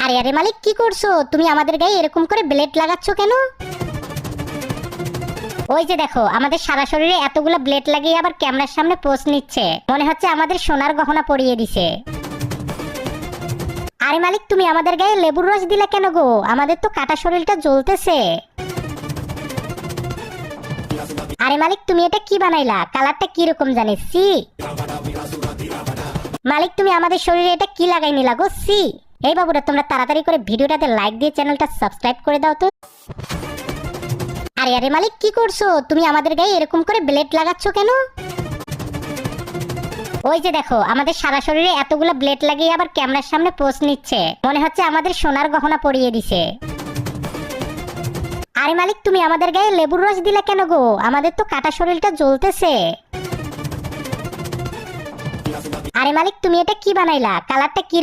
আরে আরে মালিক, কি করছো তুমি? আমাদের গায়ে এরকম করে ব্লেড লাগাচ্ছ কেন? ওই যে দেখো, আমাদের সারা শরীরে এতগুলো ব্লেড লাগিয়ে আবার ক্যামেরার সামনে পোজ নিচ্ছে, মনে হচ্ছে আমাদের সোনার গহনা পরিয়ে দিছে। আরে মালিক, তুমি আমাদের গায়ে লেবুর রস দিলে কেন গো? আমাদের তো কাটা শরীরটা জ্বলতেছে। আরে মালিক, তুমি এটা কি বানাইলা? কালারটা কি রকম জানিস? সি মালিক, তুমি আমাদের শরীরে এটা কি লাগাই নিলা গো? সি। এই বাবুরা, তোমরা তাড়াতাড়ি করে ভিডিওটাতে লাইক দিয়ে চ্যানেলটা সাবস্ক্রাইব করে দাও তো। আরে আরে মালিক, কি করছো তুমি? আমাদের গায়ে এরকম করে ব্লেড লাগাচ্ছ কেন? ওই যে দেখো, আমাদের সারা শরীরে এতগুলো ব্লেড লাগিয়ে আবার ক্যামেরার সামনে পোজ নিচ্ছে, মনে হচ্ছে আমাদের সোনার গহনা পরিয়ে দিছে। আরে মালিক, তুমি আমাদের গায়ে লেবুর রস দিলে কেন গো? আমাদের তো কাটা শরীরটা জ্বলতেছে। আরে মালিক, তুমি এটা কি বানাইলা? কালারটা কি